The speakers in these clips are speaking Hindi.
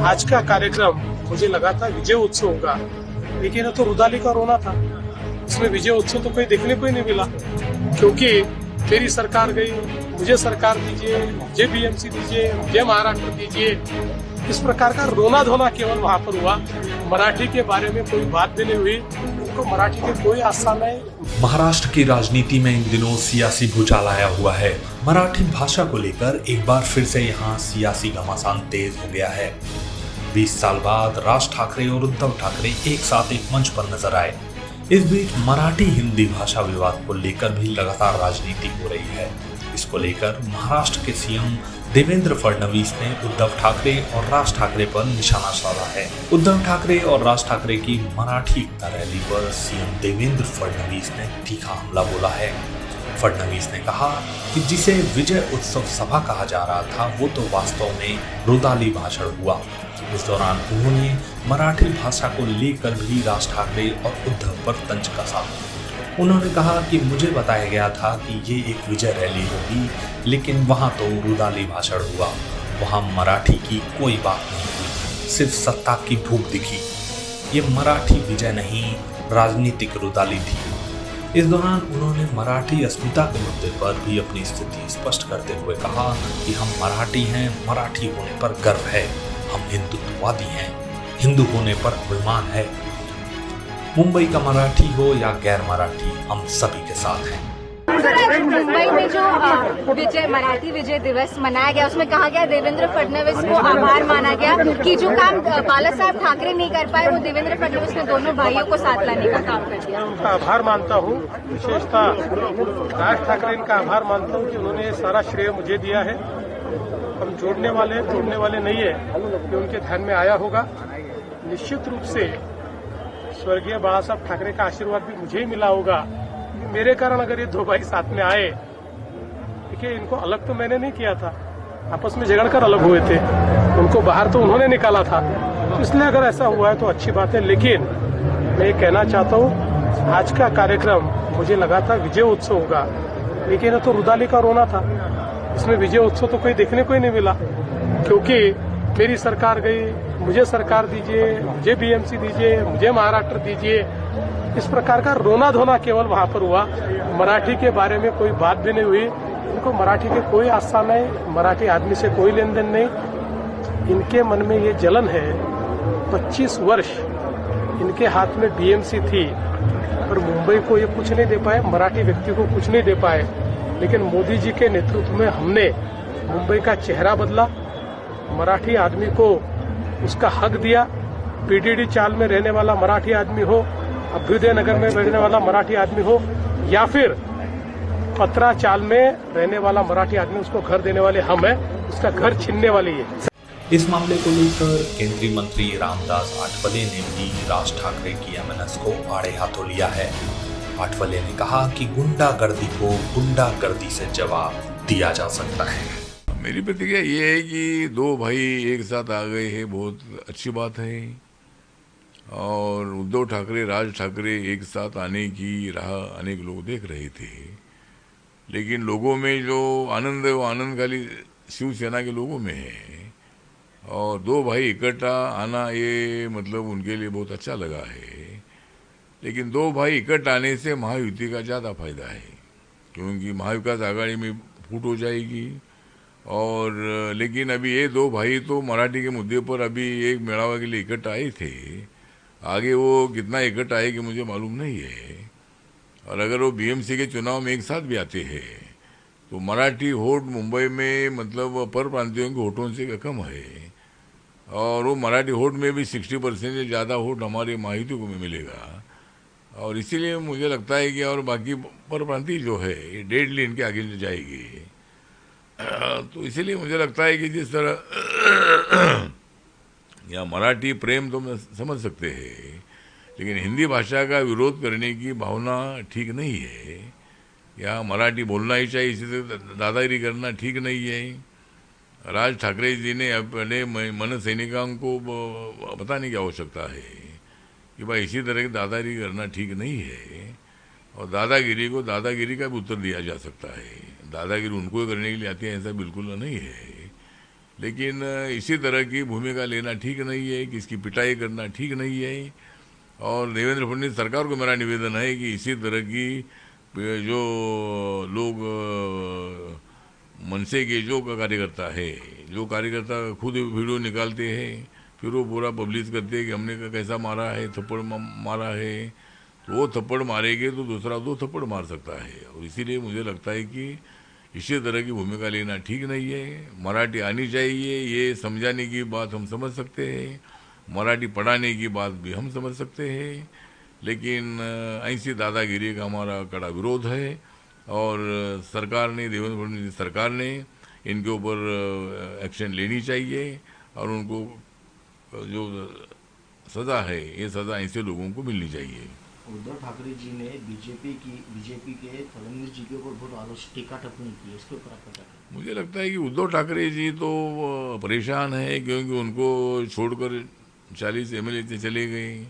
आज का कार्यक्रम मुझे लगा था विजय उत्सव होगा, लेकिन ये तो रुदाली का रोना था। इसमें विजय उत्सव तो कोई देखने को ही नहीं मिला, क्योंकि मेरी सरकार गई, मुझे सरकार दीजिए, मुझे बीएमसी दीजिए, मुझे महाराष्ट्र दीजिए, इस प्रकार का रोना धोना केवल वहाँ पर हुआ। मराठी के बारे में कोई बात भी नहीं हुई, उनको मराठी के कोई आस्था नहीं। महाराष्ट्र की राजनीति में इन दिनों सियासी भूचाल आया हुआ है। मराठी भाषा को लेकर एक बार फिर से यहाँ सियासी घमासान तेज हो गया है। 20 साल बाद राज ठाकरे और उद्धव ठाकरे एक साथ एक मंच पर नजर आए। इस बीच मराठी हिंदी भाषा विवाद को लेकर भी लगातार राजनीति हो रही है। इसको लेकर महाराष्ट्र के सीएम देवेंद्र फडणवीस ने उद्धव ठाकरे और राज ठाकरे पर निशाना साधा है। उद्धव ठाकरे और राज ठाकरे की मराठी एकता रैली पर सीएम देवेंद्र फडणवीस ने तीखा हमला बोला है। फडणवीस ने कहा कि जिसे विजय उत्सव सभा कहा जा रहा था वो तो वास्तव में रुदाली भाषण हुआ। इस दौरान उन्होंने मराठी भाषा को लेकर भी राज ठाकरे और उद्धव पर तंज कसा। उन्होंने कहा कि मुझे बताया गया था कि ये एक विजय रैली होगी, लेकिन वहाँ तो रुदाली भाषण हुआ। वहाँ मराठी की कोई बात नहीं हुई, सिर्फ सत्ता की भूख दिखी। ये मराठी विजय नहीं, राजनीतिक रुदाली थी। इस दौरान उन्होंने मराठी अस्मिता के मुद्दे पर भी अपनी स्थिति स्पष्ट करते हुए कहा कि हम मराठी हैं, मराठी होने पर गर्व है, हम हिंदुत्ववादी हैं, हिंदू होने पर अभिमान है। मुंबई का मराठी हो या गैर मराठी, हम सभी के साथ हैं। मुंबई में जो मराठी विजय दिवस मनाया गया, उसमें कहा गया देवेंद्र फडणवीस को आभार माना गया कि जो काम बाला साहब ठाकरे नहीं कर पाए वो देवेंद्र फडणवीस ने दोनों भाइयों को साथ लाने का काम कर दिया। उनका आभार मानता हूँ, विशेषतः राज ठाकरे इनका आभार मानता हूँ कि उन्होंने ये सारा श्रेय मुझे दिया है। हम जोड़ने वाले नहीं है, ये उनके ध्यान में आया होगा। निश्चित रूप से स्वर्गीय बाला साहब ठाकरे का आशीर्वाद भी मुझे ही मिला होगा। मेरे कारण अगर ये दो भाई साथ में आए, देखिए इनको अलग तो मैंने नहीं किया था, आपस में झगड़कर अलग हुए थे, उनको बाहर तो उन्होंने निकाला था। तो इसलिए अगर ऐसा हुआ है तो अच्छी बात है, लेकिन मैं ये कहना चाहता हूँ आज का कार्यक्रम मुझे लगा था विजय उत्सव होगा, लेकिन ये तो रुदाली का रोना था। इसमें विजय उत्सव तो कोई देखने को ही नहीं मिला, क्योंकि मेरी सरकार गई, मुझे सरकार दीजिए, मुझे बीएमसी दीजिए, मुझे महाराष्ट्र दीजिए, इस प्रकार का रोना धोना केवल वहाँ पर हुआ। मराठी के बारे में कोई बात भी नहीं हुई, इनको मराठी के कोई आस्था नहीं, मराठी आदमी से कोई लेन देन नहीं। इनके मन में ये जलन है। 25 वर्ष इनके हाथ में बीएमसी थी और मुंबई को ये कुछ नहीं दे पाए, मराठी व्यक्ति को कुछ नहीं दे पाए। लेकिन मोदी जी के नेतृत्व में हमने मुंबई का चेहरा बदला, मराठी आदमी को उसका हक दिया। पीडीडी चाल में रहने वाला मराठी आदमी हो, अभ्युदय नगर में रहने वाला मराठी आदमी हो, या फिर पत्रा चाल में रहने वाला मराठी आदमी, उसको घर देने वाले हम हैं, उसका घर छीनने वाले ये। इस मामले को लेकर केंद्रीय मंत्री रामदास आठवले ने भी राज ठाकरे की एमएनएस को आड़े हाथों लिया है। आठवले ने कहा कि गुंडागर्दी को गुंडागर्दी से जवाब दिया जा सकता है। मेरी प्रतिक्रिया ये है कि दो भाई एक साथ आ गए हैं, बहुत अच्छी बात है। और उद्धव ठाकरे राज ठाकरे एक साथ आने की राह अनेक लोग देख रहे थे, लेकिन लोगों में जो आनंद है वो आनंद खाली शिवसेना के लोगों में है। और दो भाई इकट्ठा आना ये मतलब उनके लिए बहुत अच्छा लगा है। लेकिन दो भाई इकट्ठा आने से महायुति का ज़्यादा फायदा है, क्योंकि महाविकास आघाड़ी में फूट हो जाएगी। और लेकिन अभी ये दो भाई तो मराठी के मुद्दे पर अभी एक मेड़ावा के लिए इकट्ठा आए थे, आगे वो कितना इकट्ठा आएगी मुझे मालूम नहीं है। और अगर वो बीएमसी के चुनाव में एक साथ भी आते हैं तो मराठी वोट मुंबई में मतलब पर प्रांतियों के वोटों से कम है, और वो मराठी वोट में भी 60% से ज़्यादा वोट हमारे महायुति को मिलेगा। और इसीलिए मुझे लगता है कि और बाकी पर प्रांतीय जो है ये डेडली इनके आगे जाएगी। तो इसीलिए मुझे लगता है कि जिस तरह या मराठी प्रेम तो मैं समझ सकते हैं, लेकिन हिंदी भाषा का विरोध करने की भावना ठीक नहीं है। या मराठी बोलना ही चाहिए, इसी से दादागिरी करना ठीक नहीं है। राज ठाकरे जी ने अपने मन सैनिकों को बताने की आवश्यकता है कि भाई इसी तरह की दादागिरी करना ठीक नहीं है। और दादागिरी को दादागिरी का भी उत्तर दिया जा सकता है। दादागिरी उनको करने के लिए आती है ऐसा बिल्कुल नहीं है। लेकिन इसी तरह की भूमिका लेना ठीक नहीं है, कि इसकी पिटाई करना ठीक नहीं है। और देवेंद्र फडणवीस सरकार को मेरा निवेदन है कि इसी तरह की जो लोग मनसे के जो कार्यकर्ता है, जो कार्यकर्ता खुद वीडियो निकालते हैं, फिर वो पूरा पब्लिश करते हैं कि हमने कैसा मारा है, थप्पड़ मारा है, तो वो थप्पड़ मारेंगे तो दूसरा 2 थप्पड़ मार सकता है। और इसीलिए मुझे लगता है कि इसी तरह की भूमिका लेना ठीक नहीं है। मराठी आनी चाहिए, ये समझाने की बात हम समझ सकते हैं, मराठी पढ़ाने की बात भी हम समझ सकते हैं, लेकिन ऐसी दादागिरी का हमारा कड़ा विरोध है। और सरकार ने, देवेंद्र फडणवीस सरकार ने इनके ऊपर एक्शन लेनी चाहिए और उनको जो सज़ा है, ये सज़ा ऐसे लोगों को मिलनी चाहिए। उद्धव ठाकरे जी ने बीजेपी के फडणवीस जी के ऊपर बहुत टीका टिप्पणी की है, इसके ऊपर आपका क्या कहना है? मुझे लगता है कि उद्धव ठाकरे जी तो परेशान है, क्योंकि उनको छोड़कर 40 MLA चले गए।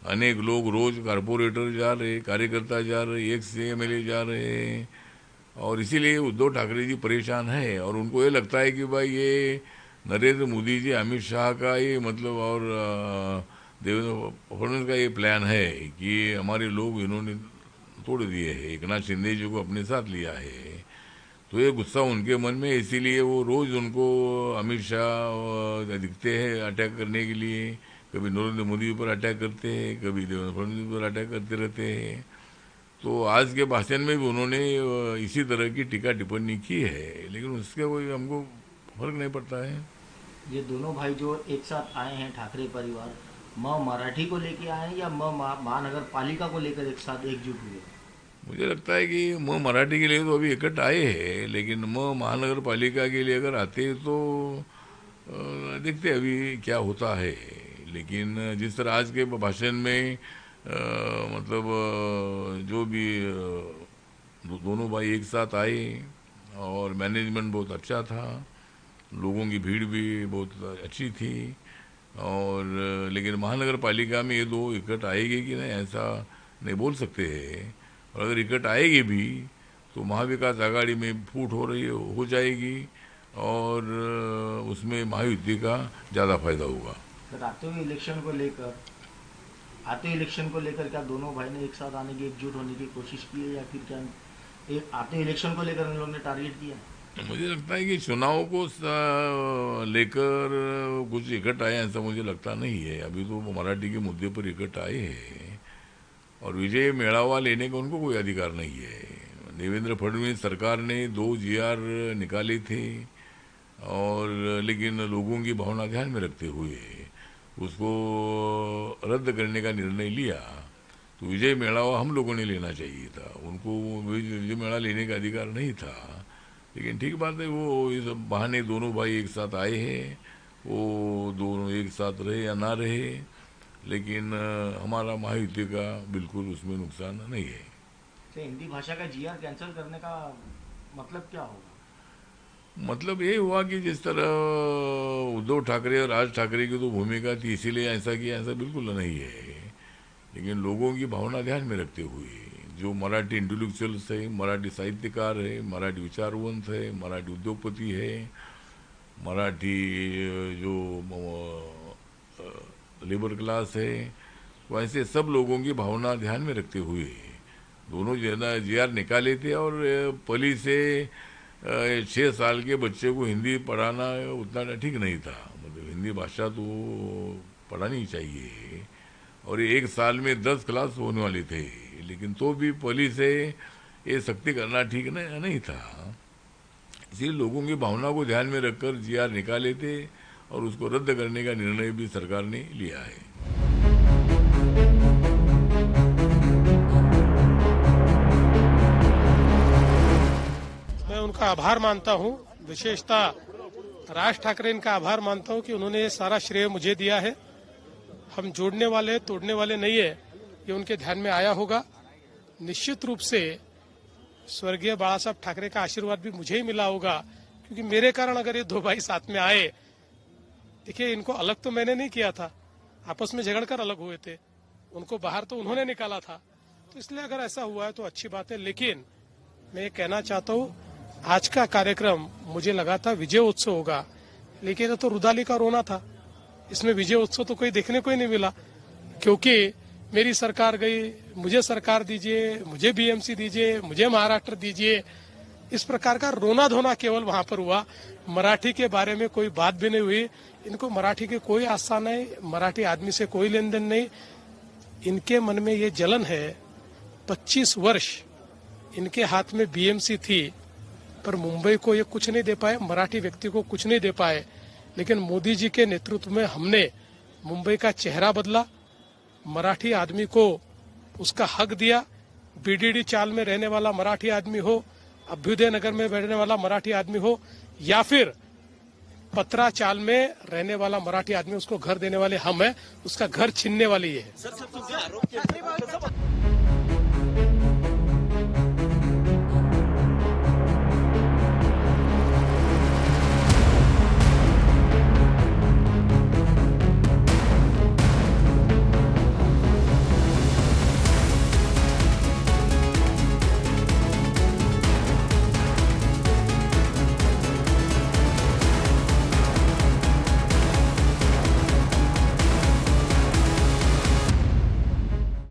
अनेक लोग रोज कारपोरेटर जा रहे, कार्यकर्ता जा रहे, एक से MLA जा रहे हैं, और इसीलिए उद्धव ठाकरे जी परेशान है। और उनको ये लगता है कि भाई ये नरेंद्र मोदी जी, अमित शाह का ये मतलब, और देवेंद्र फडणवीस का ये प्लान है कि हमारे लोग इन्होंने तोड़ दिए हैं, एक नाथ शिंदे जी को अपने साथ लिया है। तो ये गुस्सा उनके मन में, इसीलिए वो रोज उनको अमित शाह दिखते हैं अटैक करने के लिए। कभी नरेंद्र मोदी पर अटैक करते हैं, कभी देवेंद्र फडणवीस पर अटैक करते रहते हैं। तो आज के भाषण में भी उन्होंने इसी तरह की टीका टिप्पणी की है, लेकिन उसके कोई हमको फर्क नहीं पड़ता है। ये दोनों भाई जो एक साथ आए हैं ठाकरे परिवार, मराठी को लेके आए हैं या महानगर पालिका को लेकर एक साथ एकजुट हुए? मुझे लगता है कि मराठी के लिए तो अभी इकट्ठा आए हैं, लेकिन महानगर पालिका के लिए अगर आते तो देखते अभी क्या होता है। लेकिन जिस तरह आज के भाषण में मतलब जो भी दोनों भाई एक साथ आए और मैनेजमेंट बहुत अच्छा था, लोगों की भीड़ भी बहुत अच्छी थी, और लेकिन महानगर पालिका में ये दो इकट्ठ आएगी कि नहीं ऐसा नहीं बोल सकते हैं। और अगर इकट्ठ आएगी भी तो महाविकास आघाड़ी में फूट हो जाएगी, और उसमें महायुति का ज़्यादा फायदा होगा। आते हुए इलेक्शन को लेकर क्या दोनों भाई ने एक साथ आने की, एकजुट होने की कोशिश की है, या फिर क्या आते हुए इलेक्शन को लेकर इन लोगों ने टारगेट किया? मुझे लगता है कि चुनाव को लेकर कुछ इकट्ठ आए ऐसा मुझे लगता नहीं है। अभी तो मराठी के मुद्दे पर इकट्ठ आए हैं, और विजय मेड़ावा लेने का उनको कोई अधिकार नहीं है। देवेंद्र फडणवीस सरकार ने 2 GR निकाले थे, और लेकिन लोगों की भावना ध्यान में रखते हुए उसको रद्द करने का निर्णय लिया। तो विजय मेड़ावा हम लोगों ने लेना चाहिए था, उनको विजय मेड़ा लेने का अधिकार नहीं था। लेकिन ठीक बात है, वो इस बहाने दोनों भाई एक साथ आए हैं, वो दोनों एक साथ रहे या ना रहे, लेकिन हमारा महायुति का बिल्कुल उसमें नुकसान नहीं है। तो हिंदी भाषा का GR कैंसिल करने का मतलब क्या होगा? मतलब ये हुआ कि जिस तरह उद्धव ठाकरे और राज ठाकरे की तो भूमिका थी, इसीलिए ऐसा किया, ऐसा बिल्कुल नहीं है। लेकिन लोगों की भावना ध्यान में रखते हुए जो मराठी इंटेलेक्चुअल्स है, मराठी साहित्यकार है, मराठी विचारवंत है, मराठी उद्योगपति है, मराठी जो लेबर क्लास है, तो ऐसे सब लोगों की भावना ध्यान में रखते हुए दोनों GR निकाले थे। और पहली से 6 साल के बच्चे को हिंदी पढ़ाना उतना ठीक नहीं था, मतलब हिंदी भाषा तो पढ़ानी चाहिए। और 1 साल में 10 क्लास होने वाले थे, लेकिन तो भी पहली से ये सख्ती करना ठीक नहीं था। इसलिए लोगों की भावना को ध्यान में रखकर GR निकाले थे, और उसको रद्द करने का निर्णय भी सरकार ने लिया है। मैं उनका आभार मानता हूं, विशेषतः राज ठाकरे इनका आभार मानता हूं कि उन्होंने सारा श्रेय मुझे दिया है। हम जोड़ने वाले तोड़ने वाले नहीं है, ये उनके ध्यान में आया होगा। निश्चित रूप से स्वर्गीय बाला साहब ठाकरे का आशीर्वाद भी मुझे ही मिला होगा, क्योंकि मेरे कारण अगर ये 2 भाई साथ में आए, देखिए इनको अलग तो मैंने नहीं किया था, आपस में झगड़कर अलग हुए थे, उनको बाहर तो उन्होंने निकाला था। तो इसलिए अगर ऐसा हुआ है तो अच्छी बात है। लेकिन मैं ये कहना चाहता हूँ, आज का कार्यक्रम मुझे लगा था विजय उत्सव होगा, लेकिन ये तो रुदाली का रोना था। इसमें विजय उत्सव तो कोई देखने को ही नहीं मिला, क्योंकि मेरी सरकार गई, मुझे सरकार दीजिए, मुझे बीएमसी दीजिए, मुझे महाराष्ट्र दीजिए, इस प्रकार का रोना धोना केवल वहां पर हुआ। मराठी के बारे में कोई बात भी नहीं हुई। इनको मराठी की कोई आस्था नहीं, मराठी आदमी से कोई लेन देन नहीं। इनके मन में ये जलन है। 25 वर्ष इनके हाथ में बीएमसी थी, पर मुंबई को ये कुछ नहीं दे पाए, मराठी व्यक्ति को कुछ नहीं दे पाए। लेकिन मोदी जी के नेतृत्व में हमने मुंबई का चेहरा बदला, मराठी आदमी को उसका हक दिया। बीडीडी चाल में रहने वाला मराठी आदमी हो, अभ्युदय नगर में रहने वाला मराठी आदमी हो, या फिर पत्रा चाल में रहने वाला मराठी आदमी, उसको घर देने वाले हम हैं, उसका घर छीनने वाले ये है।